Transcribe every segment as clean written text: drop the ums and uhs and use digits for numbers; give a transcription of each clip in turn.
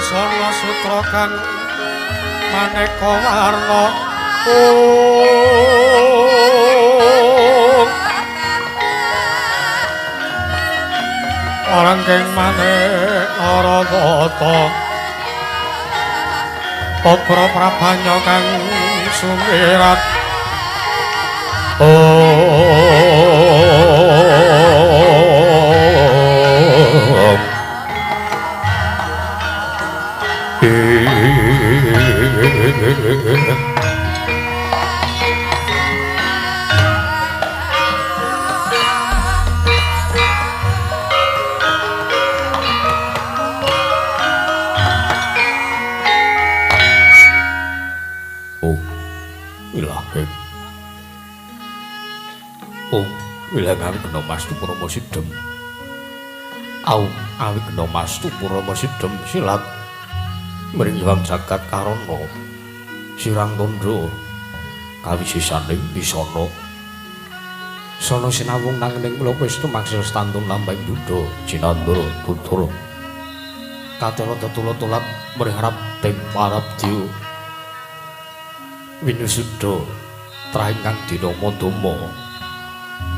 busana sutra kang maneka warna Arangking maneh Naratata Patra prabanya kang sumirat Wilang awi kena mastu Purama Sidhem. Awi kena mastu Purama Sidhem silat mringwang jagat karana sirang tandha kawisisaning bisana. Sana sinawung nanging mula wis tumaksil stantun lambang Buddha Jinandra tutur. Katela tetula-tulat mriharap teng parabdiya winusudha traingkang dinama dama.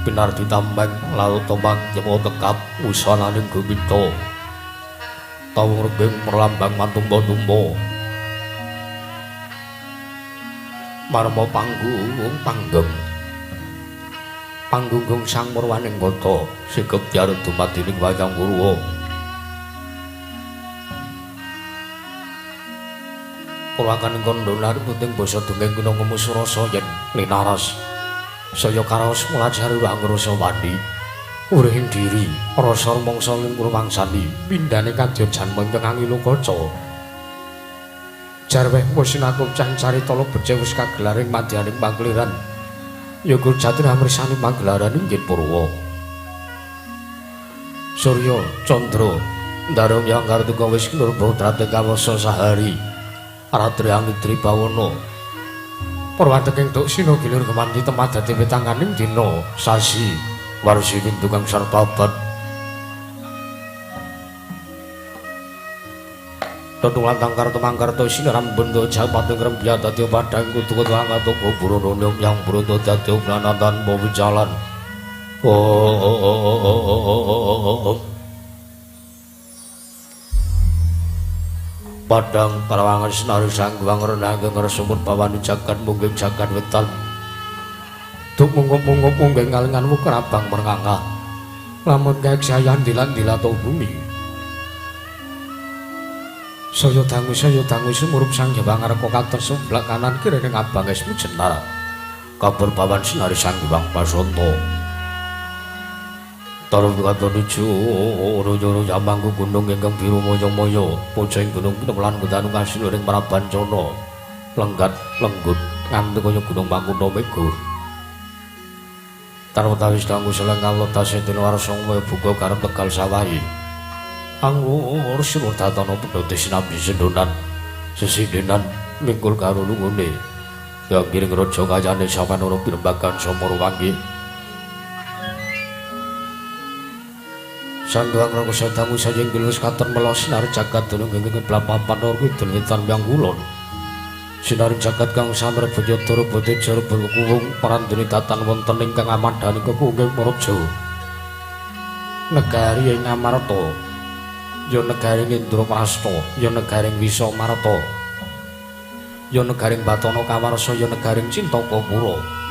Benar ditambang lalu tombang nyewa tekap usananing gumita tawung regeng merlambang mantumba-tumba marma panggunggung sang murwaning kata sikep jarut dumadining wayang Purwa purwakaning kandhanar puting basa dongeng kuna ngemusrasa yen linaras saya karaos mulajari angrasa wani urihing diri rasa mangsa ing purwangsani pindhane kadya janma ing angilo kaca jarweh wis sinakuk carita becik wis kagelaring madyaning pangliran yaga jatine amrisani panggelaran inggih Purwa Surya Candra ndarung yang kartuka wis nurbadrate kawasa sahari ratri angitri bawana Purwateking tuk sina gilir kemanti temah dadi wetanganing dina sasi warsi pintu kang sarbabat Tetulantang kartu mangkarto sinaram benda japating rembya dadi padhang kudu-kudu angatuku burunung yang bruto dadi pranatan pawijalan Padang parawangan senari sangguang renang ngeresumur bawani jagat mungging jagat wetan Duk mungup-mungup mungging ngalinganmu kerabang merangah lamun kayak sayan dilan-dilato bumi Saya dangu sumurup sang jawang areko kater sebelah kanan kiri ning abang esmu jenar kabur bawan senari sangguang pasonto Tarung kata nuju rojo jamangku gunung ingkang biru moyo-moyo poceng gunung penemelan kutanu kasih ring Prabancana lenggat lenggut nganti kaya gunung Mangkuno Mego tarwetawis kanggo seleng kalotase dina warsangwa buka karep Tegal Sawahi anggur sira datana pedhote sinambi sendonan sesindenan mingkul karo lungune ya kiring raja kayane sampeyan ora pirembagan Samarwangi Sangguang rangka sedamu sajeng bilus katon melos sinar jagat dunung ingkang blapapan lor kidul wetan yang kulon sinar jagat kang samar bojo turu bote jero kuwung parandene datan wonten ingkang amadhani kepungking Praja negari ing Amarta ya negari Indraprasta ya negari Wisamarta ya negari Batana Kawarsa ya negari Cintapura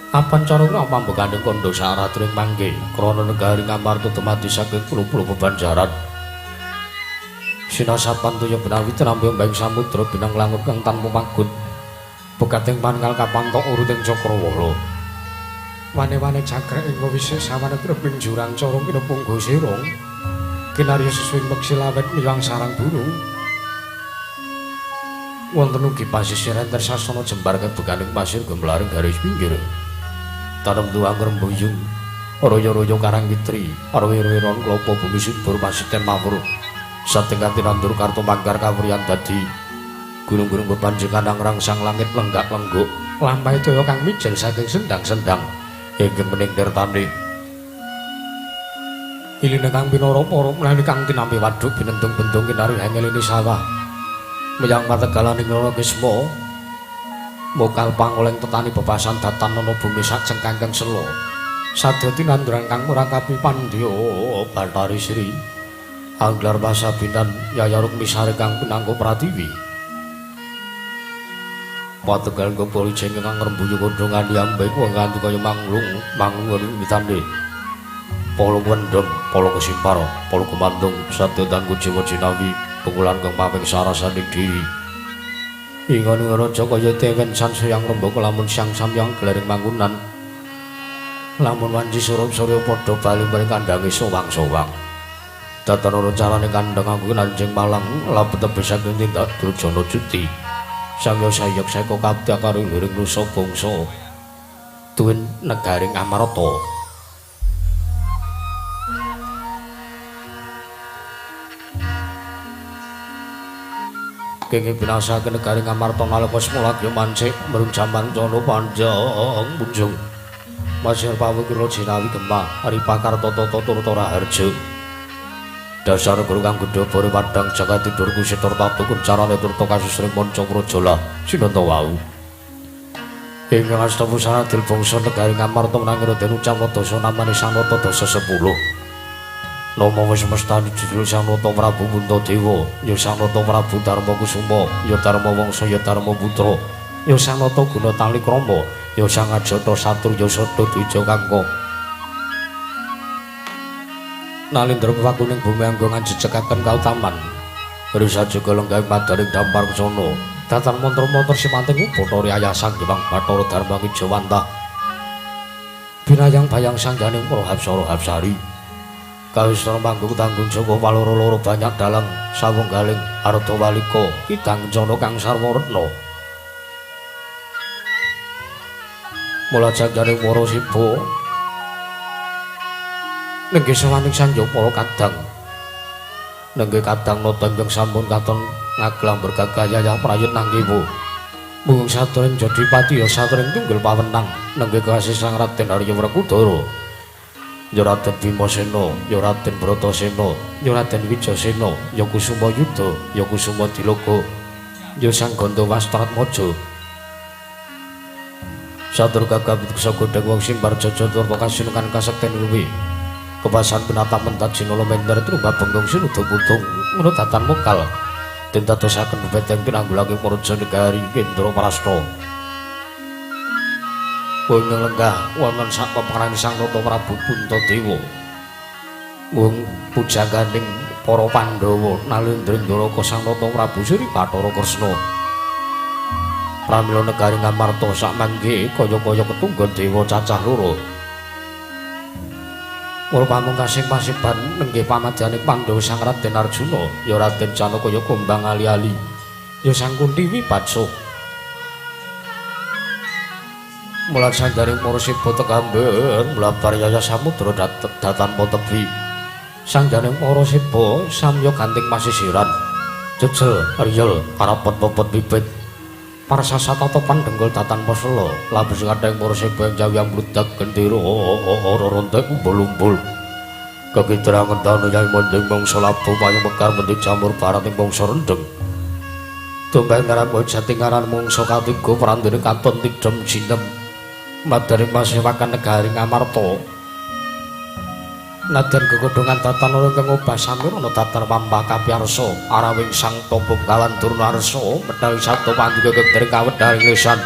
Apan carana pambekaning kandha saratring mangke krana negari Ngamarta dumadi saking pulo-pulo bebanjaran sinasapan toya benawi trambe mbang samudra binang langut kang tanpa magut bekating pangkal kapantok uruting Cakrawala wane-wane jagrek ing wisih sawane treping jurang cara kinepung gosirong kinarya sesuwing peksilawet milang sarang burung wonten ugi pasisir enter sasana jembar kebekaning pasir gemlaring garis pinggir Tanam tuang rembuyung royo-royo karang witri arwir-wiron klopo bumi subur pasiten mawur satingkat tinandur karto manggar kawriyan dadi gunung-gunung bebanjengan rangsang langit lenggak lengguk lampahe toya kang mijil saking sendang-sendang ingkang mening tirtane Iline kang pinara para mlani kang tinampi wadhuk binentung-bentung kinari hengelini sawah. Meyang mategalaning Rara Kisma mokal pangoleng tetani bebasan datan ana bumi sak cengkangkeng selo. Sadya tinanduran kang murakapi pandya Bathari Sri. Anglar Pasabinan Yayaruk Misare kang pinangka Pratiwi. Pategal kepoli jengking kang rembuyu kondongan diambek wong nganti kaya manglung mitane. Polo wendem, polo kesimpar, polo kemandung, sadya tanggu jiwa jinawi, pukulan kang maping sarasaning diri. Ingon raja kaya tewen sansayang rembug lamun sang samyang gelering mangkunan. Lamun wanci surup surya padha bali maring kandange sowang-sowang. Datana carane kandhang aku Nanjing Malang labet tebih saking tindak Durjana Juti. Sangya sayek seka kabeh karo liring nusa bangsa. Tuwin negaring Amarta. Kenging binasaken negaring Amarta nalika semulakya mancik mrung jaman Cana Panjang munjung. Masir pawukira jinawi Gemah Aripakarta Tata Turta Raharja. Dasar guru kang gedhe bore padhang jagat tidur kusitur tatu carane turta kasusring manca praja sinanta wau. Ing astapusana dil bangsa negaring Amarta menangira den ucap dasa namane Sanata dasa 10. Nama wis mestani judul Sanata Prabu Puntadewa, ya Sanata Prabu Darmakusuma, ya Darma Wangsa, ya Darma Putra, ya Sanata Gunatali Krama, ya Sangajata Satru, ya Sada Dwija Kangka. Nalindra pakuning bumi anggo ngajejekaken kautaman. Risaja kalenggahe madaring dampar pesana. Datan mantra-mantra simanting Bathara Ayasang Hyang Bathara Darma Wijawantah. Binayang bayang sangganing para Hapsara Hapsari. Kawisna manggung tanggung Joko paloro-loro banyak dalang sawunggaling Ardhawalika Kidang Kencana kang sarwa retna. Mula jangganing para siba nenggih sawaning sanjaya para kadang. Nenggih kadang nata ingkang sampun katon ngaglang bergagayah prayit nanggiwa. Mung satring Jodipati ya satring tunggal pawenang nenggih kasisang Raden Arya Wrekudara. Ya Raden Bimasena, ya Raden Bratasena, ya Raden Wijasena, ya Kusuma Yuda, ya Kusuma Dilaga, ya Sang Gandawastratmaja. Satur gagap sagodheng wong simbar jaja turta kasinungan kasekten luwi. Kepasan penatap mentat sinala mender trumba benggong sinuda putung ngono datan mokal. Den dadosaken bebeteng pinanggulaking Paraja Negari Kendra Prasta. Wong lenggah wonten sak peperangan Sang Nata Prabu Puntadewa. Wong pujaganing para Pandhawa Nalendra-ndharaka Sang Nata Prabu Sri Bathara Kresna. Pramila negaring Amarta sakmangke kaya-kaya ketunggal dewa cacah loro. Mula pamungkasing pasiban nenggih pamadyaning Pandhawa Sang Raden Arjuna, ya Raden Janaka ya Gombang ali-ali, ya Sang Kunti Wibadsa. Mula sanjaring para siba tekamber mlabar yaya samudra datan potebi. Sanjaring para siba samya ganting masisiran. Jejel riyel arapet pepet bibit. Parsasa tatapan denggol datan pasela. Labis kadang para siba ing jawiyang bludak gendera ora rontek umbul-umbul. Kekidrangan dana Yai Manding mangsa labuh payung mekar mendik jamur barat ing bangsa rendeng. Dombeng ngaran wajati ngaran mangsa katiga prandene katon tidhem jinem. Madaring masewakan negaring Amarta. Nadyan gegodhongan datan ora kang obah samir ana datar pampah kapiyarsa arawing sang tombong kawan Durnarsa menawi sabda panduga kegering kawedharing lisan.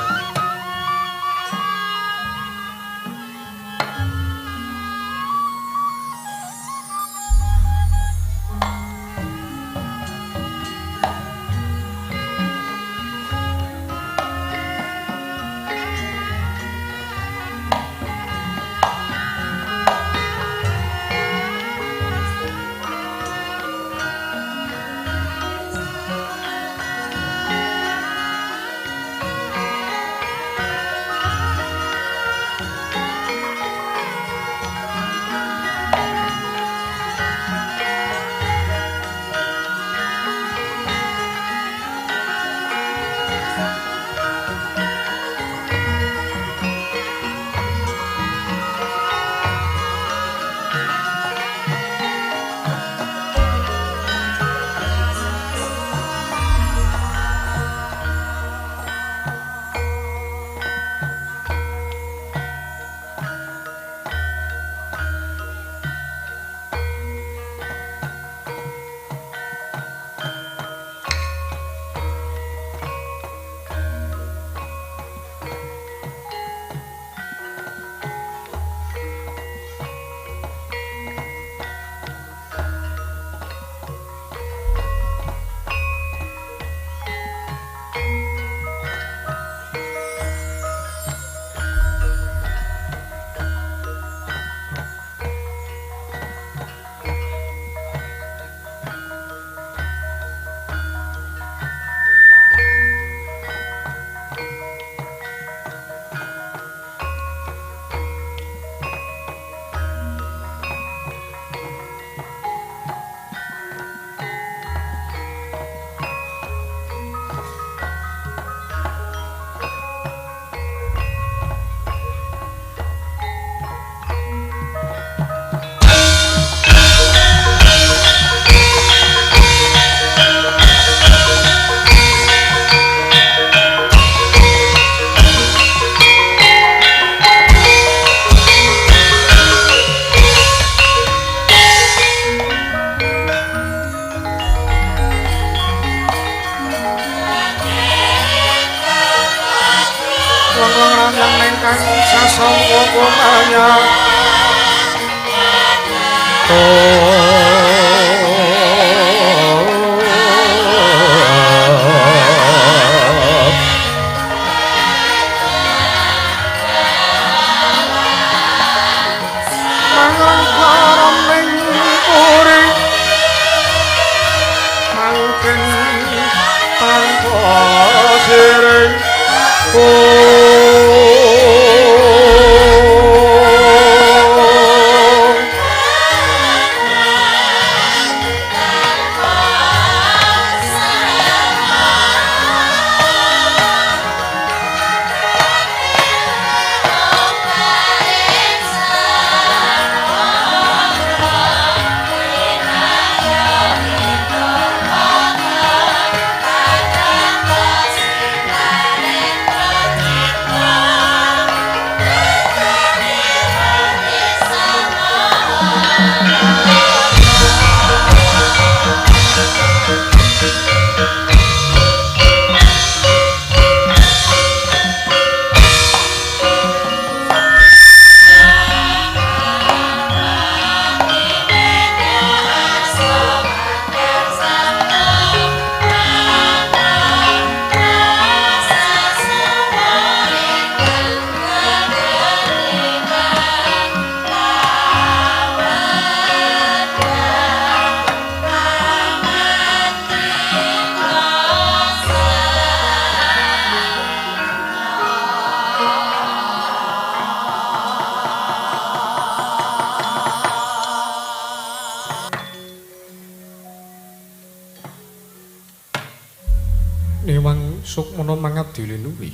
Niwang sukmana mangadilenuwi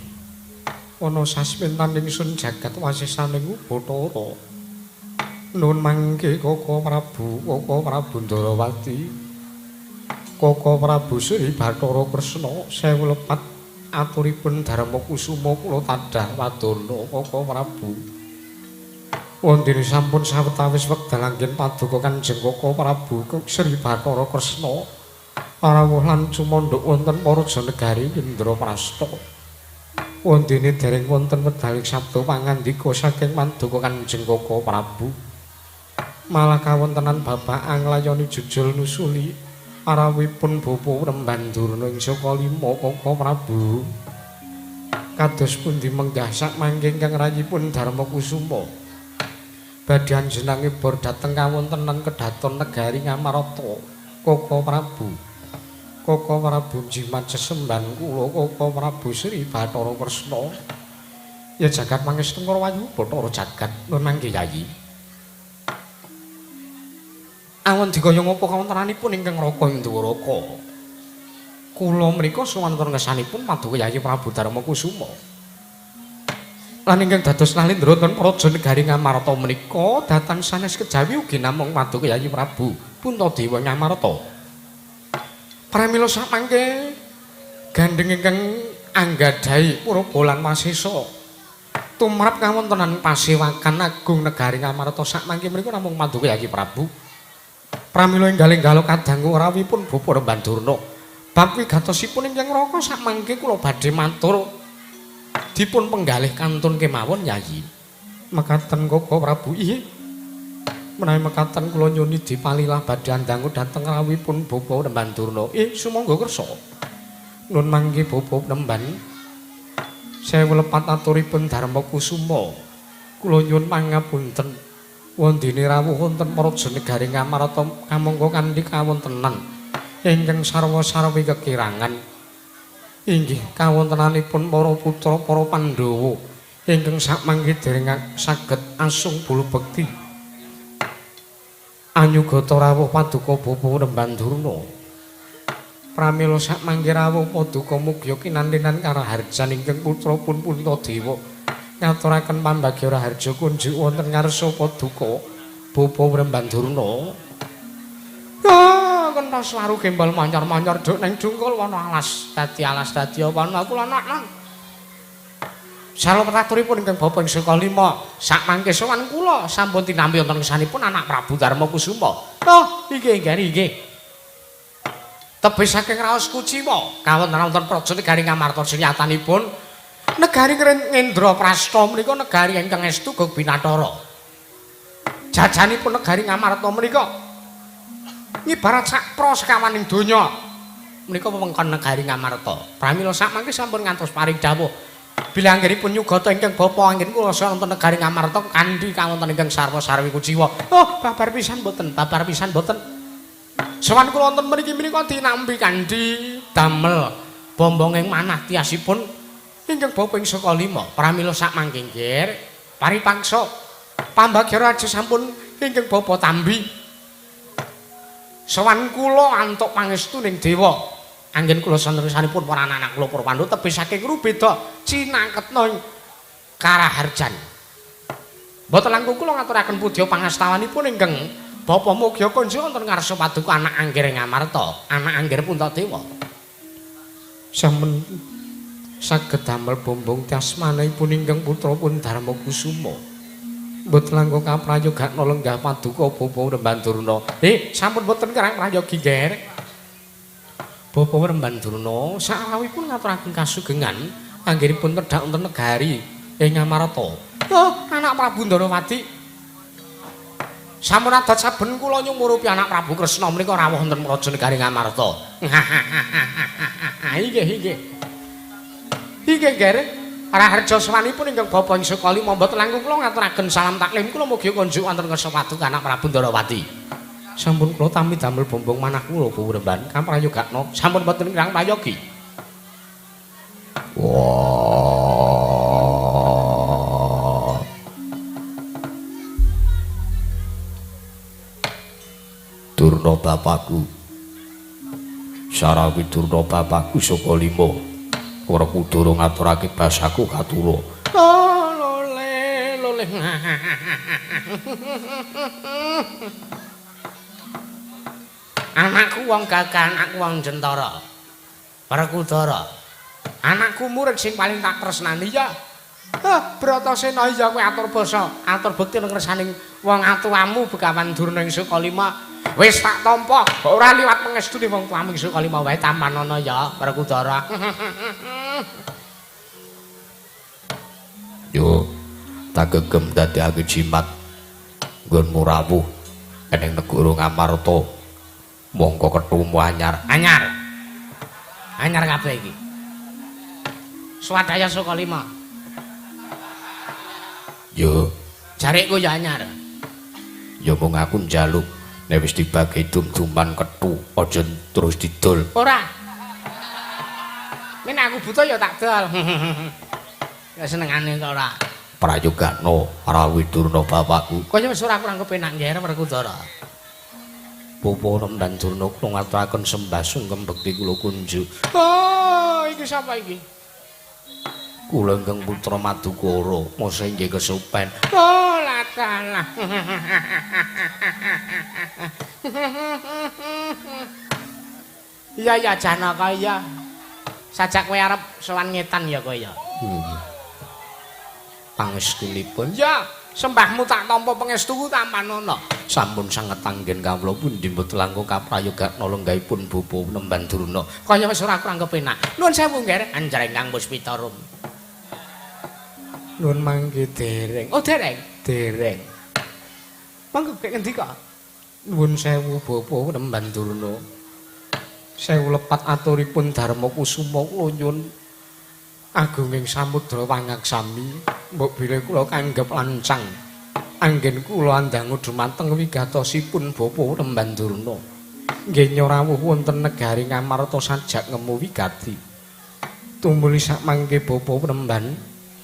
ana sasmintan ingsun jagat wasisaning Bathara nun mangke Kaka Prabu Ndarawati Kaka Prabu Sri Bathara Kresna sewu lepat aturipun Darma Kusuma kula tadhah wadana Kaka Prabu wondene sampun sawetawis wekdal anggen paduka Kanjeng Kaka Prabu Sri Bathara Kresna rawuh lan cumandhuk wonten para janegari Indraprastha. Wondene dereng wonten wedhaling sabda pangandika saking paduka Kanjeng Kaka Prabu. Malah kawontenan babak anglayani jujul nusuli arawipun bapa Remban Durna ing saka lima Kaka Prabu. Kados pundi menggah sak mangke ingkang rayipun Darma Kusuma. Badhe anjenengan bor dhateng kawontenan kedhaton negari Ngamarata Kaka Prabu. Kaka Prabu jimat sesemban kula Kaka Prabu Sri Bathara Kresna ya jagat mangestung Rawayu Bathara jagat nun mangke yayi awon digaya ngapa kawontenanipun ingkang raka ing Dwaraka kula menika suwanten ngesanipun paduka Yayi Prabu Darma Kusuma lan ingkang dados nalindra wonten praja negari Ngamarta menika dhateng sanes kejawi ugi namung paduka Yayi Prabu Puntadewa Ngamarta. Pramila samangke gandeng ingkang anggadhahi Purba lan Wasesa tumrap kawontenan pasewakan agung negari Ngamarta samangke menika namung paduka Yayi Prabu. Pramila enggal enggal kadangu rawipun Bapa Remban Durna bab wigatosipun ingkang raka samangke kula badhe matur dipun penggalih kantun kemawon Yayi. Mekaten Kaka Prabu inggih. Menawi mekaten kula nyuwun dipalilah badhe andangu dhateng rawipun Bapa Remban Durna. Sumangga kersa. Nun mangke Bapa Remban sewu lepat aturipun Darma Kusuma. Kula nyuwun pangapunten wondene rawuh wonten praja negari Ngamarta kamangka kanthi kawontenan ingkang sarwa-sarwi kekirangan. Inggih kawontenanipun para putra para Pandhawa ingkang samangke dereng saged asung bulu bekti. Anyugata rawuh paduka Bapa Remban Durna. Pramila samangke rawuh paduka mugya kinantenan karaharjan ingkang putrapun Puntadewa ngaturaken pambagya raharja kunjuk wonten ngarsa paduka Bapa Remban Durna. Kentos waru gembal manyar-manyar duk ning dungkul wana alas dadi wana kula nak. Salawataturipun ingkang Bapa ing saka lima sakmangke sowan kula sampun tinampi wonten ngesanipun anak Prabu Darma Kusuma. Oh, nggih. Tebih saking raos kuciwa kawonten wonten praja negari Ngamarta sing nyatanipun Negari Ngendraprasta menika negari ingkang estu Gog Binathara. Jajanipun negari Ngamarta menika ngibarat sakpra sekawaning donya. Menika wewengkon negari Ngamarta. Pramila sakmangke sampun ngantos paring dawuh bilih anggenipun nyugata ingkang bapa anggen kula wonten negari Ngamarta kanthi kawonten ingkang sarwa sarwi kuciwa. Oh, babar pisan boten, babar pisan boten. Sowan kula wonten mriki menika dinampi kanthi damel bombonging manah tiasipun ingkang bapa ing Sukalima. Pramila sakmangke nggih paripangsa pambagyara aja sampun ingkang bapa tambi. Sowan kula antuk pangestu ning dewa. Anggen kula sanresanipun para anak kula para Pandhawa tebih saking rubeda cinangketna karaharjan. Mboten langkung kula ngaturaken pudya pangastawanipun ingkang Bapa Mogya Kanja wonten ngarsa paduka anak Angger Ngamarta, anak Angger Puntadewa. Sampun saged damel bombong tasmanipun ingkang putrapun Darma Kusuma. Mboten langkung kaprayogakna lenggah paduka Bapa Remban Durna. Sampun mboten kerang prayogi nggih. Bapa Remban Durna sakawipun ngaturaken kasugengan anggenipun tedhak wonten negari ing Ngamarta. Oh, anak Prabu Ndarawati. Sampun adat saben kula nyumurupi anak Prabu Kresna menika rawuh wonten praja negari Ngamarta. Inggih, inggih. Inggih, nggih. Raharja sawanipun ingkang bapa ing Sukalima mboten langkung kula ngaturaken salam taklim kula mugi konjuk wonten kersa paduka anak Prabu Ndarawati. Sampun kula tampi damel bombong manah kula Bu Remban kamprayogakna sampun mboten kirang prayogi. Wah. Durna bapakku. Sarawi Durna bapakku Sukalima. Ora kudoro ngaturake basaku katura. Oh, loleh, loleh. Anakku wong gagah, anakku wong jentara. Werkudara. Anakku murid sing paling tak tresnani ya. Bratasena iya kowe atur basa, atur bekti nang ngersaning wong atuwamu Begawan Durna ing Sukalima. Wis tak tampa, ora liwat pangestune wong tuamu ing Sukalima wae tamanana ya, Werkudara. Yo, tak gegem dadekake jimat nggonmu rawuh ing negara Ngamarta. Mongko ketumu anyar. Anyar. Anyar kabeh iki. Swadaya Sukalima. Yo, jarikku ya anyar. Ya mung aku njaluk nek wis dibagi dum-duman kethu aja terus didol. Ora. Men aku buta ya tak dol. Ya senengane to ora. Prayogakna Rawi Durna bapakku. Kaya wis ora kurang kepenak nggih Werkudara. Bapa Remban Durna kula ngaturaken sembah sungkem bekti kula kunjuk. Oh, iki sapa iki? Kula ingkang putra Madukara, mosok inggih kesupen. Oh, latalah. Iya ya Janaka ya. Sajak kowe arep sowan ngetan ya kowe ya. Pangestunipun. Ya. Sembahmu tak tampa pangestuku tampanana. Sampun sanget anggen kawula pundi mboten langkung kaprayogakna lenggahipun Bapa Remban Durna. Kaya wis ora kurang kepenak. Nuwun sewu nggih, anjreng Kang Puspitarum. Nuwun mangke dereng. Oh, dereng. Dereng. Mangke kek ngendi kok? Nuwun sewu Bapa Remban Durna. Sewu lepat aturipun Darma Kusuma kula nyuwun agunging samudra wangaksami mbok bilih kula kanggep lancang anggen kula andangu dumateng wigatosipun Bapa Remban Durna nggih nyorawuh wonten negari Ngamarta sajak ngemu wigati tumuli sakmangke Bapa Remban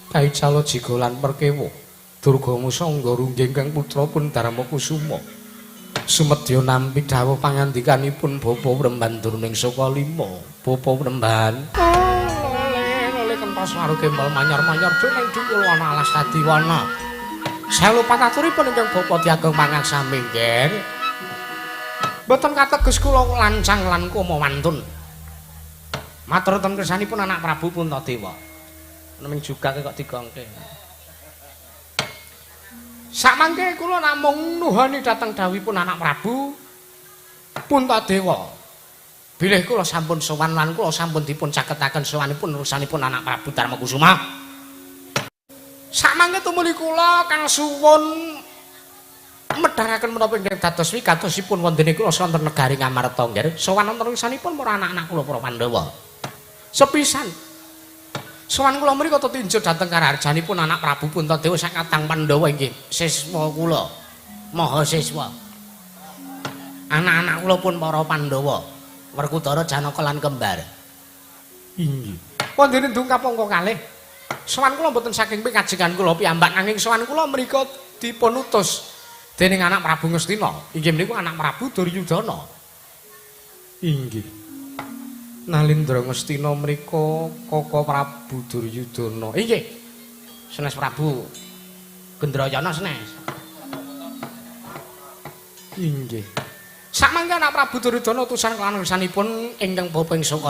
kaicala jiga lan perkewa Durga Sangga rungging kang putrapun Darma Kusuma sumedya nampi dawuh pangandikanipun Bapa Remban Durna ing Sukalima. Bapa Remban Paswaru kembal manyar-manyar dening dukul ana alas Tadiwana. Sewu pataturipun ingkang Bapa Diageng Pangaksami nggih. Mboten kateges kula lancang lan koma wantun. Matur ten kersanipun anak Prabu Puntadewa. Neming juga kok digongke. Sakmangke kula namung nuhani dhateng dawuhipun anak Prabu Puntadewa. Bilih kula sampun sowan lan kula sampun dipun caketaken sowanipun ursanipun anak Prabu Darma Kusuma. Samangke tumuli kula kang suwun medharaken menapa ingkang dados wigatosipun wonten kula sonten negari Ngamarta nggih. Sowan wonten wisanipun para anak-anak kula para Pandhawa. Sepisan sowan kula mriki kata tinjuk dhateng kararjanipun anak Prabu Puntadewa sak katang Pandhawa inggih siswa kula. Maha siswa. Anak-anak kula pun para Pandhawa. Werkudara, Janaka lan kembar. Inggih. Wondene ndung kapangka kalih. Sowan kula mboten saking pikajengan kula piyambak nanging sowan kula mriku dipun utus dening anak Prabu Ngastina. Inggih menika anak Prabu Duryudana. Inggih. Nalindra Ngastina mriku Kaka Prabu Duryudana. Inggih. Senes Prabu Gendrayana senes. Inggih. Samangke anak Prabu Duryudana utusan kelan wisanipun ingkang bapa ping 5.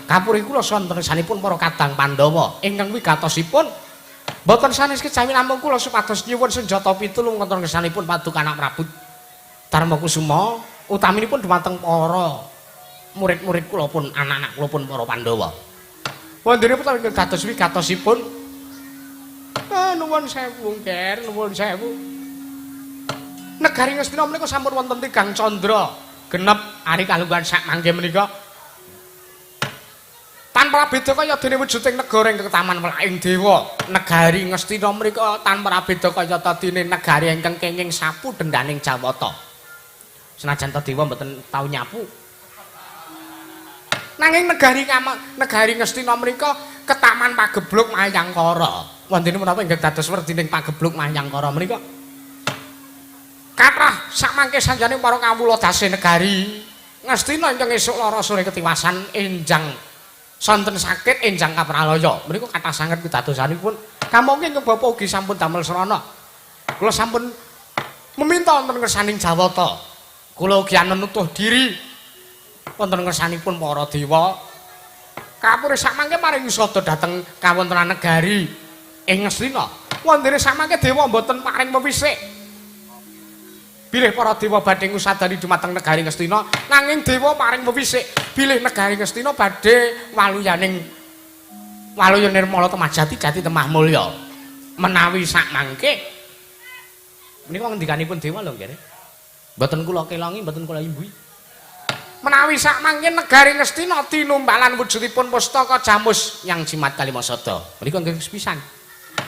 Kapuri kula sonten sanipun para kadang Pandhawa ingkang wigatosipun boten sanes kejawi namung kula supados nyuwun senjata pitulung wonten kersanipun paduka anak Prabu Darmakusuma utaminipun dhumateng para murid-murid kula pun anak-anak kula pun para Pandhawa. Wontenipun ingkang dados wigatosipun nuwun sewu Nger, nuwun sewu. Negari Ngastina menika sampun wonten 3 candra genep ari kalunggan sak mangke menika. Tanpa beda kaya dene wujuding negara ingkang taman welaing dewa. Negari Ngastina menika tanpa beda kaya dene negari ingkang kenging sapu dendhaning Jawata. Senajan ta dewa mboten tau nyapu. Nanging negari Ngastina menika ketaman pagebluk Mayangkara. Wondene menapa ingkang dados werdining pagebluk Mayangkara menika? Kathah samangke sanjane para kawula dase negari Ngastina ingkang esuk lara sore ketiwasan enjang sonten sakit enjang kapralaya. Menika kathah sanget pitadosanipun. Kamangke ingkang bapa ugi sampun damel srana. Kula sampun meminta wonten ngersaning Jawata. Kula ugi anutuh diri wonten ngersanipun para dewa. Kapuri samangke maring sada dhateng kawontenan negari ing Ngastina. Wondene samangke dewa mboten paring mewisik. Bilih para dewa badhe ngusadani dumateng negari Ngastina, nanging dewa paring mewisik bilih negari Ngastina badhe waluyane Nirmala Temajati Jati Temah Mulya. Menawi sak mangke menika ngendikanipun dewa lho nggih. Mboten kula kelangi, mboten kula imbui. Menawi sak mangke negari Ngastina tinumbalan wujudipun pustaka Jamus yang jimat Kalimasada. Menika nggih sepisan.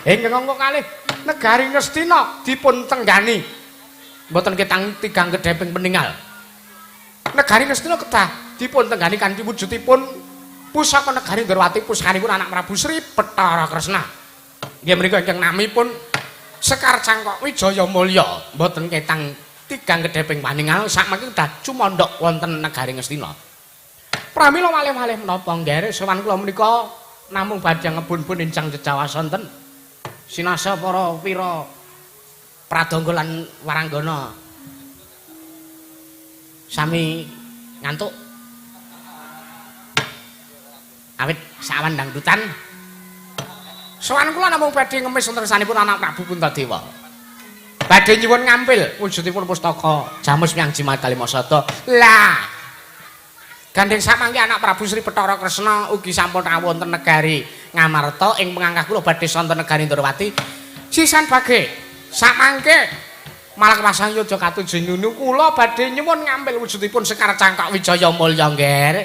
Ingkang angka kalih negari Ngastina dipun tenggani mboten ketang 3 gedheping peninggal. Negari Ngastina kedah dipun tenggani kanthi wujudipun pusaka negari Ndrawati pusakanipun anak Prabu Sri Bathara Kresna. Nggih menika ingkang namipun Sekar Cangkok Wijaya Mulya, mboten ketang 3 gedheping paninggal sakmangke kedah cumandhak wonten negari Ngastina. Pramila malih-malih menapa nggih sowan kula menika namung badhe ngebun-bun enjang jejawas sonten. Sinasa para pira Pradangga lan Waranggana sami ngantuk awit sawan dangdutan sowan kula namung badhe ngemis wonten sanipun anak Prabu Puntadewa badhe nyuwun ngampil wujudipun pustaka Jamus Yang Jimat Kalimasada. Lah gandeng samangke anak Prabu Sri Bathara Kresna ugi sampun rawuh wonten negari Ngamarta ing pengangkah kula badhe sonten negari Ndrawati sisan bage samangke malah pasang Yodya katujuh nunu kula badhe nyuwun ngambil wujudipun Sekar Cangkok Wijaya Mulya nggih.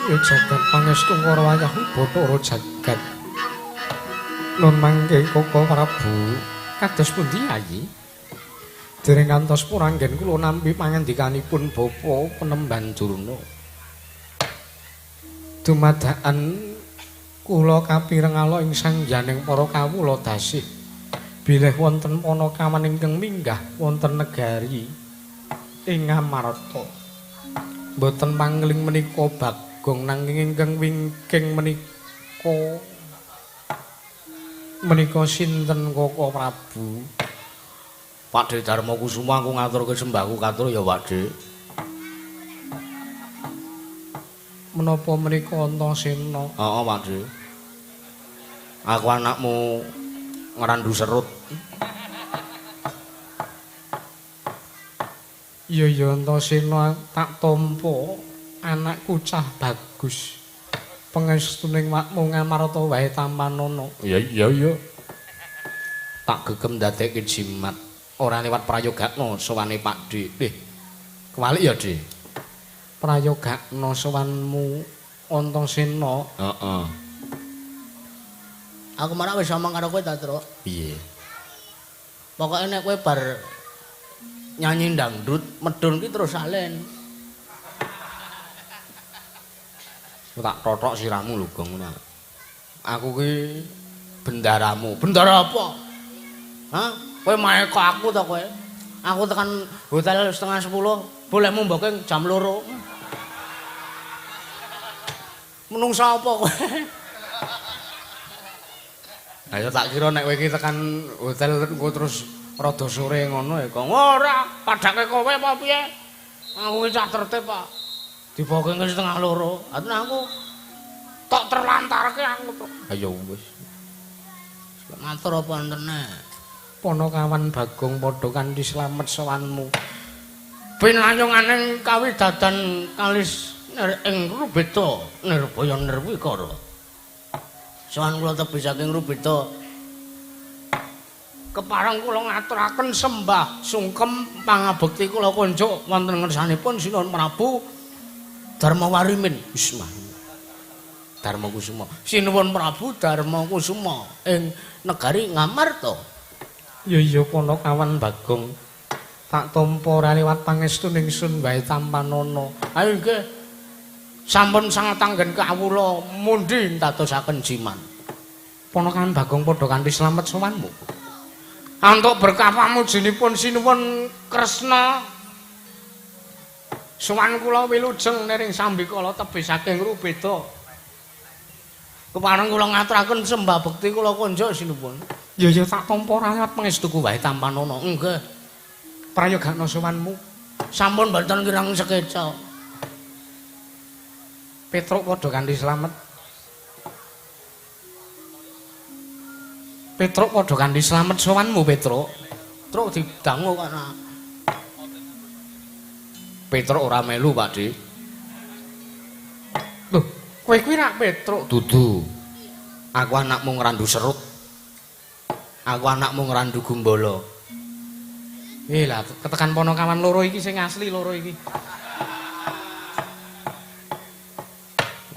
Ya jagat pangestu para wayah Bathara jagat. Nun mangke Kaka Prabu kados pundi ayi? Dereng ngantos puranggen kula nampi pangandikanipun Bapa Penemban Durna. Dumadakan kula kapireng ala ing sangjaning para kawula dasih. Bilih wonten Panakawan ingkang minggah wonten negari ing Ngamarta. Mboten pangling menika Bagong nanging ingkang wingking menika sinten Kaka Prabu? Pakde Darmakusuma aku ngaturke sembahku katur ya Pakde. Menapa menika Antasena? Heeh Pakde. Aku anakmu ngrandu serut. Iya Antasena tak tampa anakku cah bagus. pangestuning makmu ngamarta wae Tampanana. Iya. Tak gegem ndadekke jimat ora liwat prayogakna sowane Pakde. Kewalik ya, Dik. Prayogakna sowanmu Antasena. Heeh. Aku marak wis omong karo kowe ta, Truk. Piye? Pokoke nek kowe bar nyanyi dangdut, medun ki terus salen. Tak totok siramu lho, Gong. Aku ki bendaramu. Bendara apa? Hah? Kowe maek kok aku ta kowe? Aku tekan hotel 9:30, bolehmu mbokeng jam 2. Menungso apa kowe? Ayo tak kira nek kowe iki tekan hotel engko terus rada sore ngono ya, Gong. Ora, padake kowe apa piye? Aku ki cah tertib, Pak. Dibokeng 1:30. Aten aku tok terlantarke aku to. Ayo wis. Matur apa entene? Panakawan Bagong padha kanthi slamet sowanmu. Pinayunganing kawidadan kalis ing Rubeda Nirbaya Nirwikara. Sowan kula tebih saking Rubeda. Kepareng kula ngaturaken sembah sungkem pangabekti kula kunjuk wonten ngersanipun Sinuhun Prabu Darmawarimin. Bismillah. Darmakusuma. Sinuhun Prabu Darmakusuma ing negari Ngamarta. Ya Panakawan Bagong. Tak tampa ora liwat pangestuning sun wae Tampanana. Ayo nggih. Sampun sanget anggen kawula mundi dadosaken jiman. Panakawan Bagong padha kanthi slamet sowanmu. Antuk berkah pamujinipun Sinuwun Kresna. Sowan kula wilujeng nering sambikala tebih saking Rubeda. Kepareng kula ngaturaken sembah bekti kula kunjuk Sinuwun. Ya tak tampa ora liwat pangestuku wae Tampanana. Nggih. Prayogakna sowanmu. Sampun mboten kirang sekeca. Petruk padha kanthi slamet. Petruk padha kanthi slamet sowanmu, Petruk. Truk didangu kana. Petruk ora melu, Pakde. Lho, kowe kuwi rak Petruk. Dudu. Aku anakmu ngrandu serut. Aku anakmu ngrandu gumbala. Lah, ketekan Panakawan loro iki sing asli loro iki.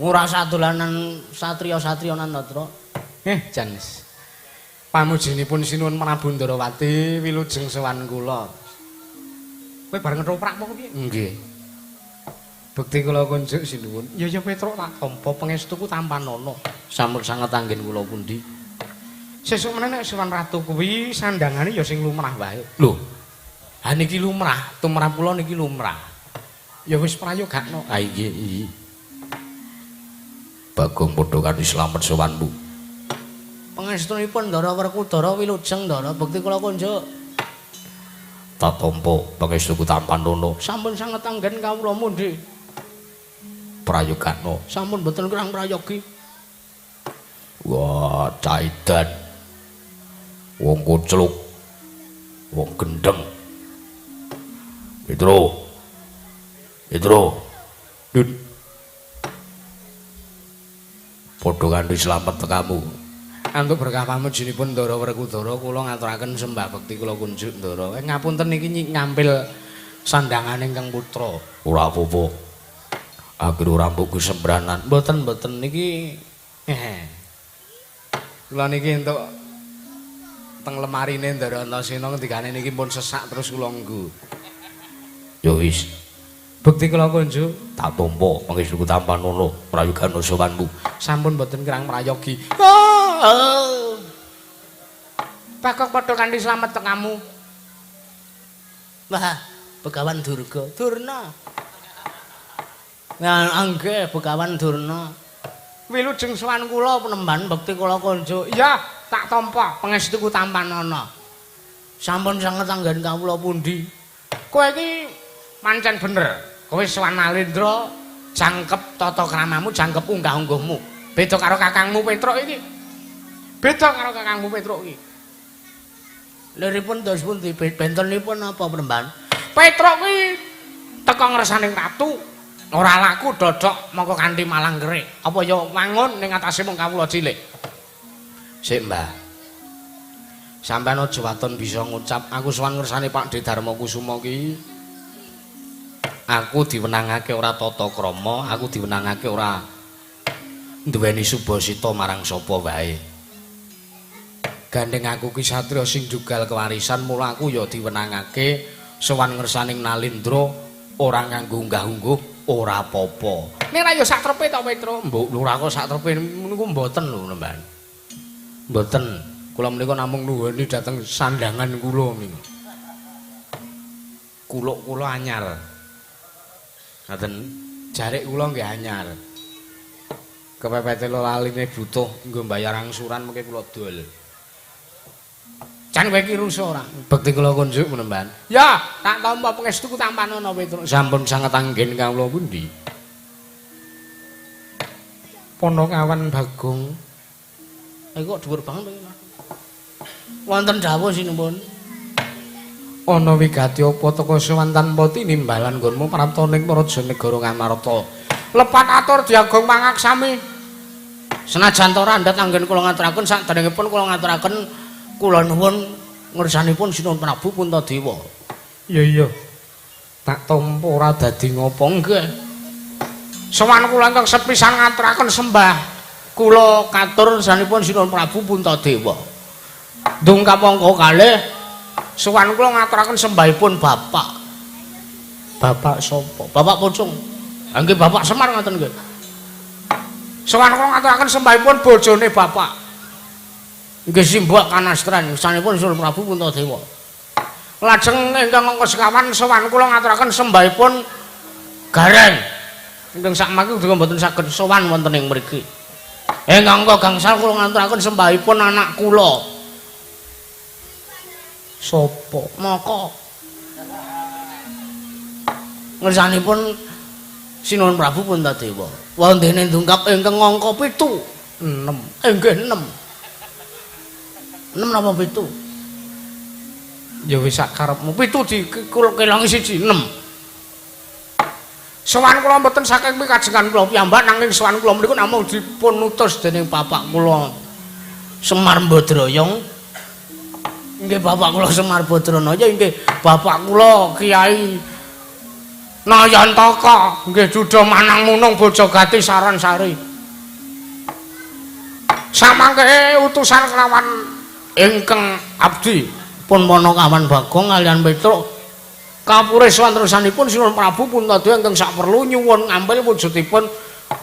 Ora sadolanan satriya-satriyanan to, Truk. Janes. Pamujinipun Sinuhun Prabu Ndarawati wilujeng sowan kula. Kowe bareng ketoprak apa piye? Nggih. Bekti kula kunjuk Sinuhun. Ya Petruk tak tampa pangestuku Tampanana. Sampun sanget anggen kula pundi? Sesuk meneh nek sowan ratu kuwi sandangane ya sing lumrah wae. Lho, Ha niki lumrah, tumrap kula niki lumrah. Ya wis prayogakna. ha nggih. Bagong padha kanthi slamet sowanmu. Pangestunipun Ndara Werkudara wilujeng Ndara bekti kula kunjuk. Tak tampa pangestuku Tampanana. Sampun sanget anggen kawula mundi. Prayogakna. Sampun boten kirang prayogi. Wah, caidan. Wong kucluk. Wong gendeng. Petro. Dun. Padha kanthi slamet tekamu. Antuk berkah pamujinipun Ndara Werkudara kula ngaturaken sembah bekti kula kunjuk Ndara. Ngapunten niki ngambil sandangan ingkang putra. Ora apa-apa. Akhir ora mbok sembranan. Mboten niki kula niki entuk teng lemarine Ndara Antasena ngendikane niki pun sesak terus kula nggo. Ya wis, Bekti kula kunjuk tak tampa pangestuku Tampanana prayogana sowanmu. sampun mboten kirang prayogi. Pakok padha kanthi slamet tekamu. Wah, Begawan Durga, Durna. Nah, nggih Begawan Durna. Wilujeng sowan kula Penemban bekti kula kunjuk. iya tak tampa pangestuku Tampanana. Sampun sanget anggen kawula pundi? Kowe iki pancen bener. Kowe sowan Nalendra jangkep tata kramamu, jangkep unggah-ungguhmu. Beda karo kakangmu Petruk iki. Beda karo kakangmu Petruk iki. Liripun dos pundi? Bentenipun apa Penemban? Petruk kuwi teka ngersaning ratu ora laku dodok mongko kanthi malang kerik. Apa ya wangun ning atase mung kawula cilik. Sik, Mbah. Sampeyan aja waton bisa ngucap aku sowan ngersane Pak De Darma Kusuma ki. Aku diwenangake ora tata krama, aku diwenangake ora duweni subasita marang sapa wae. Gandeng aku ki satriya sing jugal kewarisan, mula aku ya diwenangake sowan ngersaning Nalindra ora nganggo unggah-ungguh, ora apa-apa. Nek ra ya sak trepe to, Petro. Mbok lura kok sak trepe niku mboten lho, Mbah. Mboten. Kula menika namung nuwuni dhateng sandangan kula niku. Kuluk kula anyar. Ngaten, jarik kula nggih anyar. Kepepete laline butuh nggo mbayar angsuran mengke kula dol. Jan kowe iki rusa ora? Bekti kula kunjuk menemban. Ya, tak tampa pangestuku tampanana Petruk. Sampun sanget anggen kawula pundi? Ponokawan Bagong. Kok dhuwur banget iki. Wonten dawuh sinipun. Ana wigati apa teka sowan tanpa tinimbalan nggonmu praptaning Praja Negara Ngamarta. Lepat atur diagung mangaksami. Senajan to randhat anggen kula ngaturaken saderengipun kula ngaturaken kula nuwun ngersanipun Sinuhun Prabu Puntadewa. Iya. Tak tampa ora dadi ngapa nggih. Sowan kula ingkang sepisan ngaturaken sembah kula katur ngersanipun Sinuhun Prabu Puntadewa. Dungkap angka kalih sowan kula ngaturaken sembahipun Bapak. Bapak sapa? Bapak Pucung. Nggih Bapak Semar ngoten nggih. Sowan kula ngaturaken sembahipun bojone Bapak. Nggih Simbok Kanastran sanipun Sinuhun Prabu Puntadewa. Lajeng ingkang angka sekawan sowan kula ngaturaken sembahipun Gareng. Ingkang sakmaki uga mboten saged sowan wonten ing mriki. Ingkang angka gangsal kula ngaturaken sembahipun anak kula. Sapa? Maka ngersanipun Sinuhun Prabu Puntadewa. Wondene ndungkap ingkang angka 7. 6. Nggih 6. 6 napa 7? Ya wis sak karepmu. 7 dikelangi 1, 6. Sowan kula mboten saking kajengan kula piyambak nanging sowan kula menika namung dipun utus dening bapak kula Semar Badrayong. Nggih bapak kula Semar Badranaya nggih bapak kula Kiai Nayantaka nggih Juda Manang Munung Bojogati Saransari. Samangke utusan kelawan ingkang abdi pun Ponokawan Bagong kaliyan Petruk kapures wantersanipun Sinuhun Prabu Puntadewa ingkang saperlu nyuwun ngambil wujudipun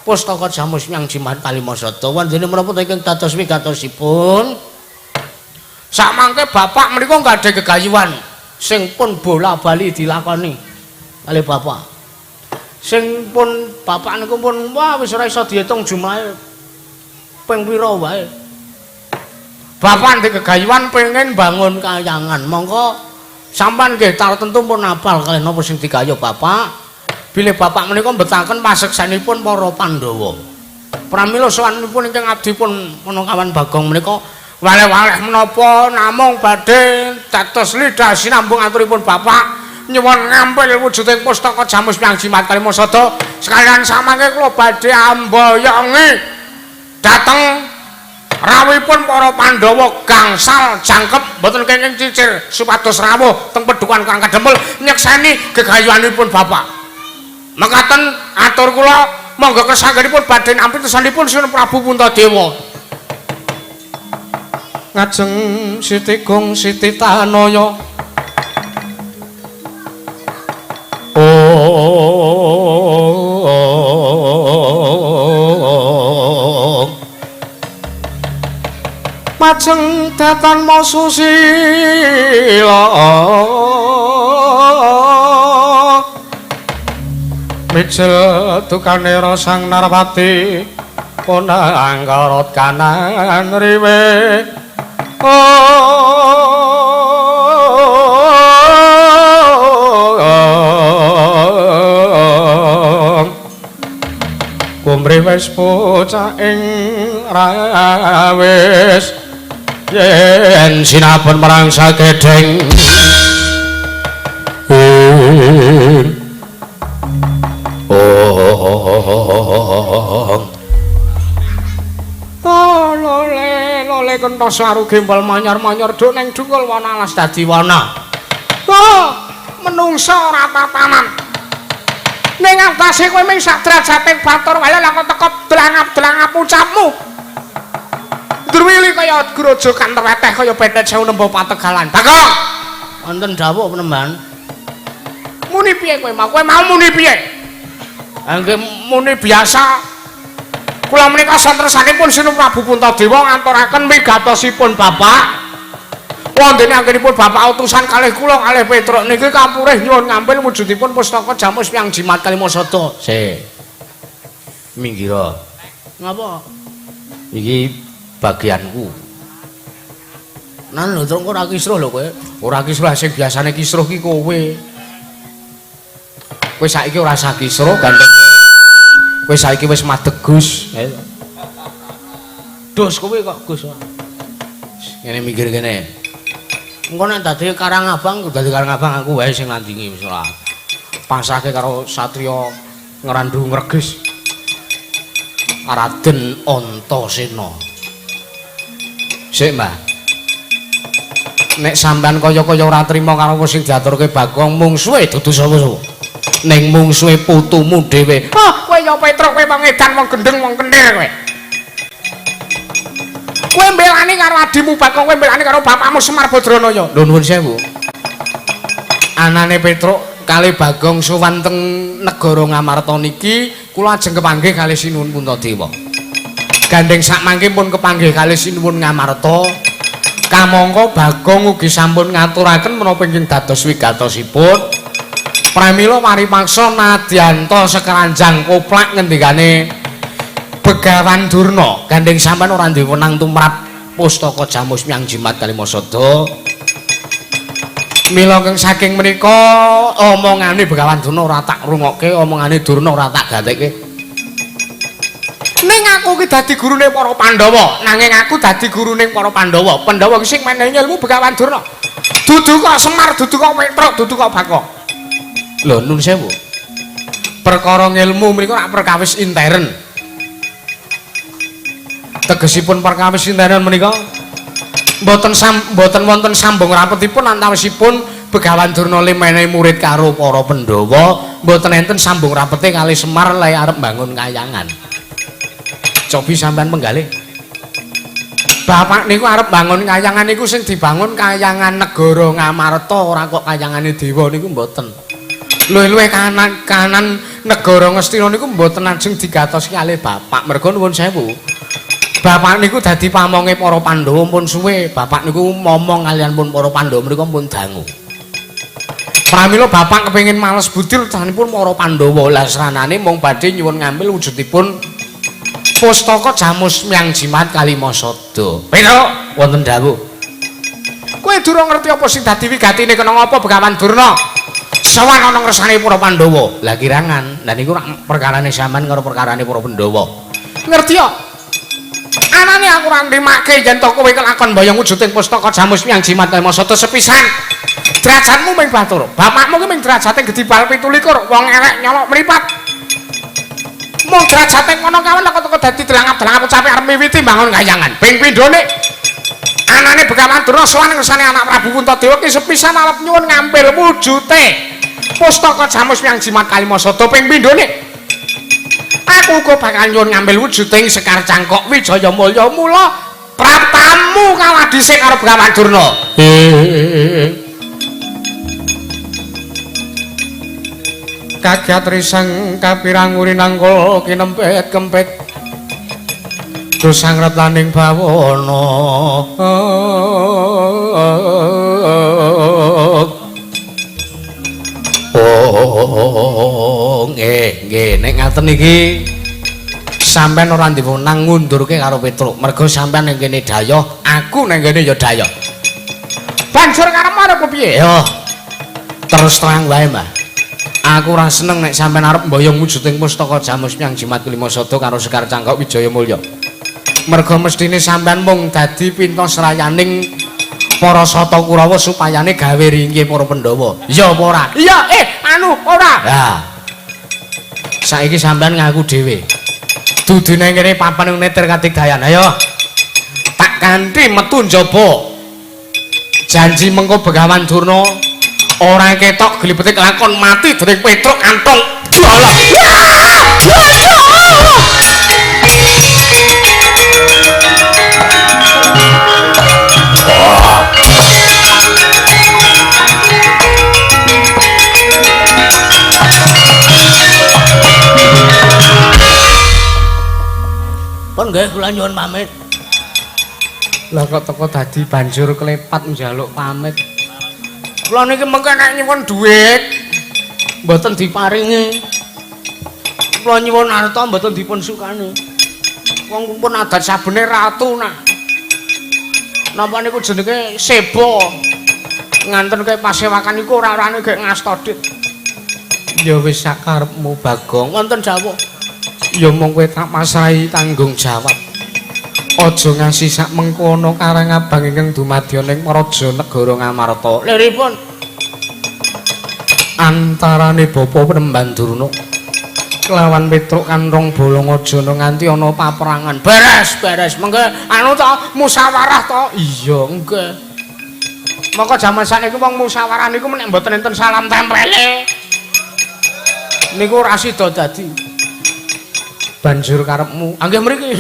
pustaka Jamus Myang Jimat Kalimasada wondene menapa ingkang dados wigatosipun samangke bapak menika nggadahi gegayuhan sing pun bola bali dilakoni kalih bapak sing pun bapak niku pun wah wis ora iso diitung jumlahe ping pira wae. Bapak ndek gegayuhan pengen bangun kayangan. Monggo sampean nggih tartentu pun apal kalih napa sing digayuh Bapak. Bilih Bapak menika mbetaken paseksanipun para Pandhawa. Pramila sawanipun ingkang abdi pun Ponokawan Bagong menika waleh-waleh menapa namung badhe dados lidah sinambung aturipun Bapak nyuwun ngampil wujuding pustaka Jamus Myang Jimat Kalimasada sekalian samangke kula badhe amboyongi dhateng rawuhipun para Pandhawa gangsal jangkep mboten kenging cicir supados rawuh teng Pedukan Kang Kadempel nyekseni gegayuhanipun Bapak. Mekaten atur kula monggo kesanggenipun badhe nampi tusanipun Sinuhun Prabu Puntadewa. Ngajeng Siti Gung Siti Tanaya. Majeng datan Masusila mijil dukane Sang Narpati Ponanggarot kanan riwe kumri wis bocah ing rawis yen sinapun marang sagedheng oh Antaswaru gembal manyar-manyar do ning dungkul wana alas dadi wana. Oh, menungsa ora tatanan. Ning atase kowe mung sak drajating batur wae lha kok teko delangap-delangap ucapmu. Drwili kaya grojokan terweteh kaya petet sewu nembo pategalan. Bagong. Wonten dawuh penemban. Muni piye kowe mau? Kowe mau muni piye? Nggih muni biasa. Kula menika santresanipun Sinu Prabu Puntadewa ngaturaken migatosipun Bapak. Wonten anggenipun Bapak utusan kalih kula kalih Petruk niki kapurih nyuwun ngambil wujudipun pustaka Jamus Hyang Jimat Kalimasada. Minggira. Ngapa? Iki bagianku. Nan lho terus ora kisruh lho kowe. Ora kisruh sing biasane kisruh ki kowe. Kowe saiki ora usah kisruh gandeng. Kowe saiki wis madeg Gus. Dos kowe kok Gus. Ngene minggir kene. Engko nek dadi Karang Abang, dadi Karang Abang aku wae sing nandingi wis ora. Pasrahke karo satriya ngrandu ngregis. Raden Antasena. Sik, Mbah. Nek sampean kaya-kaya ora trima karo sing diaturke Bagong mungsuhe dudu sapa-sapa. Ning mungsuhe putumu dhewe. Ah, kowe ya Petruk kowe wong edan wong gendeng wong kentir kowe. Kowe mbelani karo adimu Bagong, kowe mbelani karo bapakmu Semar Badranaya. Lho nuwun sewu. Anane Petruk kali Bagong sowan teng negara Ngamarta niki kula ajeng kepanggih kalih Sinuwun Puntadewa. Gandeng sak mangke pun kepanggih kalih Sinuwun Ngamarta. Kamangka Bagong ugi sampun ngaturaken menapa ingkang dados wigatosipun. Pramila maripaksa nadyanta sekeranjang koplak ngendikane Begawan Durna. Gandeng sampean ora duwe wenang tumrap pustaka Jamus Hyang Jimat Kalimasada. Mila keng saking menika omongane Begawan Durna ora tak rungokke, omongane Durna ora tak gatekke. Ning aku ki dadi gurune para Pandhawa, nanging aku dadi gurune para Pandhawa. Pandhawa ki sing menehi ilmu Begawan Durna. Dudu kok Semar, dudu kok Petruk, dudu kok Bagong. Lho nun sewu. Perkara ngilmu mriku rak perkawis intern. Tegesipun perkawis intern menika mboten wonten sambung rapetipun antawisipun Begawan Durna menehi murid karo para Pandhawa, mboten enten sambung rapete kali Semar le arep bangun kayangan. Cobi sampean menggalih. Bapak niku arep bangun kayangan niku sing dibangun kayangan negara Ngamarta ora kok kayangane dewa niku mboten. Luwih-luwih kanan negara Ngastina niku mboten ajeng digatosi kalih bapak. Merga nuwun sewu. Bapak niku dadi pamonge para Pandhawa pun suwe. Bapak niku momong kaliyan pun para Pandhawa mriku pun dangu. Pramila bapak kepengin males budi recanipun para Pandhawa. Lah sranane mung badhe nyuwun ngambil wujudipun pustaka Jamus Hyang Jimat Kalimasada. Petruk Wonten dawuh. kowe durung ngerti apa sing dadi wigatine kena ngapa Begawan Durna? Sawan ana ngersane para Pandhawa. Lah kirangan, lah niku perkarane sampean karo perkarane para Pandhawa. Ngerti ya? Anane aku ora ndrimake yen to kowe kelakon mbayang wujuding pustaka Jamus Hyang Jimat Kalimasada sepisan. Derajatmu ming batur. Bapakmu ki ming derajate gedhi bal 17, wong elek nyolok mripat. Mung derajate ngono kawan kok dadi delangap-delangap ucape arep miwiti bangun kayangan. Ping pindhone anane Begawan Durna sowan ngersane anak Prabu Puntadewa ki sepisan arep nyuwun ngambil wujude pustaka Jamus Hyang Jimat Kalimasada ping pindhone. Aku uga bakal nyuwun ngambil wujuding Sekar Cangkok Wijaya Mulya mula praptamu kalah dhisik karo Begawan Durna. Kagiat riseng kapirang urinangkul kinempet-kempet dosang retlaning bawana. Oh, nggih, nek ngaten iki sampean ora diwenang ngundurke karo Petruk. Mergo sampean ning kene dayoh, aku ning kene ya dayoh. Banjur karepmu arep piye? Yo. Terus terang wae, Mbah. Aku ora seneng nek sampean arep mboyong wujuding pustaka Jamus Hyang Jimat Kalimasada karo Sekar Cangkok Wijaya Mulya. Merga mestine sampean mung dadi pinta serayaning para Sata Kurawa supayane gawe ringkih para Pandhawa. Iya apa ora? Iya, ora. Lah. Saiki sampean ngaku dhewe. Dudu nang kene papan neter katigayan. Ayo. tak kanthi metu njaba janji mengko Begawan Durna ora ketok glibete kelakon mati dening Petruk kantong jala. Pun nggih kula nyuwun pamit. Lah kok teko dadi banjur klepat njaluk pamit. Kula niki mengke nek nyuwun dhuwit mboten diparingi. Kula nyuwun arta mboten dipun sukani. Wong pun adat sabene ratu nak. Napa niku jenenge sebo. Nganten kaya pasewakan iku ora-orane gek ngastodit. Ya wis sakarepmu Bagong. Wonten dawuh. Ya mung kowe tak masrahi tanggung jawab. Aja ngasih sak mengkono karang abang ingkang dumadya ning Praja Negara Ngamarta. Liripun Antarane Bapa Penemban Durna kelawan Petruk kantong Bolongojono nganti ana paperangan. beres mengke anu to musyawarah to. Iya, Nggih. Maka jaman sakniki wong musyawarah niku nek mboten enten salam tempele. Niku ora sida dadi. banjur karepmu Anggih mriki.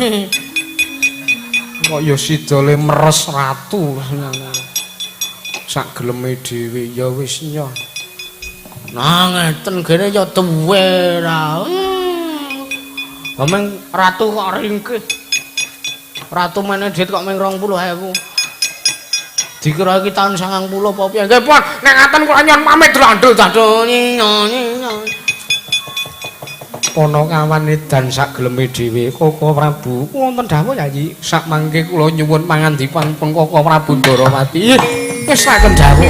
kok ya sidole meres ratu sak geleme dhewe ya wis nyoh. Nah ngeten gene ya duwe ra. Ameng ratu kok ringkih. Ratu meneh duit kok mung 20.000. Dikira iki taun 90 apa piye. Nggih, Pun. Nek ngaten kula nyuwun pamit drandul dadul nyinyo. Ana kawan edan sak geleme dhewe Koko Prabu wonten dawuh Yayi sak mangke kula nyuwun pangandikanipun Koko Prabu Ndarawati wis saken dawuh.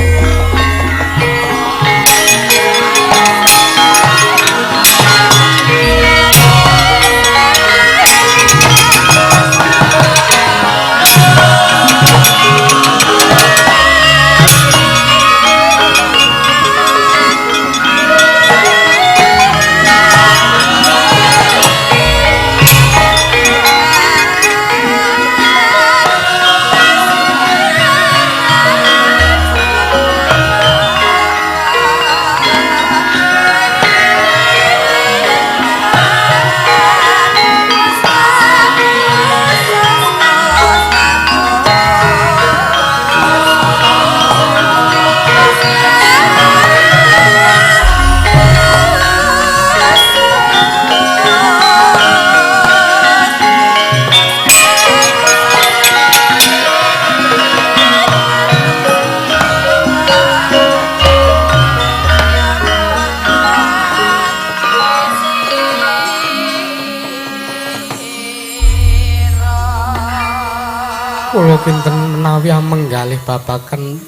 Kula kinten menawi menggalih babagan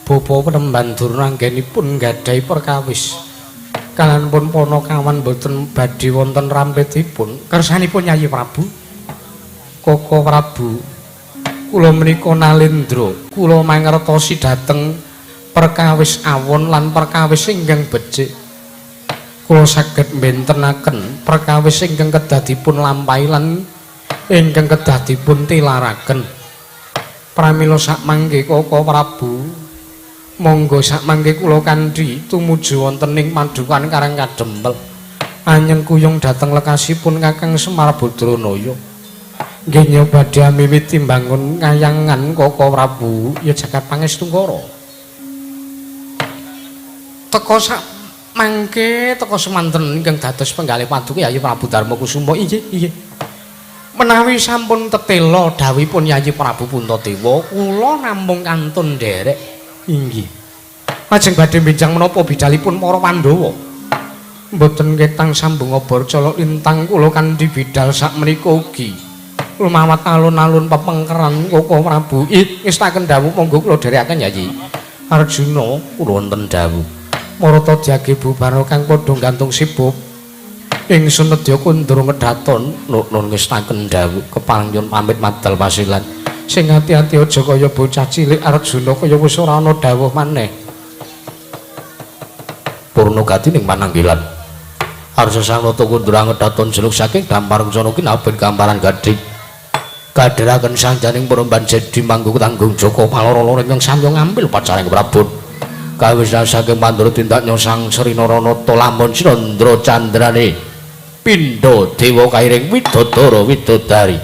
Bapa Penemban Durna anggenipun nggadahi perkawis kaliyan pun Panakawan boten badhe wonten rampetipun kersanipun Yayi Prabu. Koko Prabu kula menika Nalendra kula mangertosi dhateng perkawis awon lan perkawis ingkang becik. Kula saged mbentenaken perkawis ingkang kedah dipun lampahi lan ingkang kedah dipun tilaraken. Pramila sakmangke Koko Prabu monggo sakmangke kula kanthi tumuju wonten ing Mandukan Karang Kadempel anyeng kuyung dhateng lekasipun Kakang Semar Badranaya. Nggih nyobadhe miwiti mbangun ngayangan Koko Prabu ya jagat pangestungkara. Teka sak mangke teka semanten ingkang dados penggalih paduka Yayi Prabu Darmakusuma. Inggih. Menawi sampun tetela dawuhipun Yayi Prabu Puntadewa, kula namung kantun nderek. Inggih. Lajeng badhe benjang menapa bidalipun para Pandhawa? Mboten ketang sambung Abarcala lintang kula kanthi bidal sakmenika ugi. Lumawat alun-alun pepengkeran Koko Prabu. Ngestaken dawuh monggo kula dherekaken Yayi. Arjuna kula wonten dawuh. Marata diage bubara kang padha gantung sibuk. Ingsun nedya kundur ngedhaton nun ngestaken dawuh kepangyun pamit madal pasilan. Sing ati-ati aja kaya bocah cilik Arjuna kaya wis ora ana dawuh maneh. Purnagati ning pananggilan. Arsa sang nata kundur ngedhaton jeluk saking dampar kusana kinaben gamparan gadhing. kadhiraken sanjaning peremban Jedi manggung tanggung Joko Paloro ingkang sami ngambil pacaring Prabun kawisan saking pandura tindak nyosang Srinaranata lamun Sinandra candrane pindha dewa kairing widodara widodari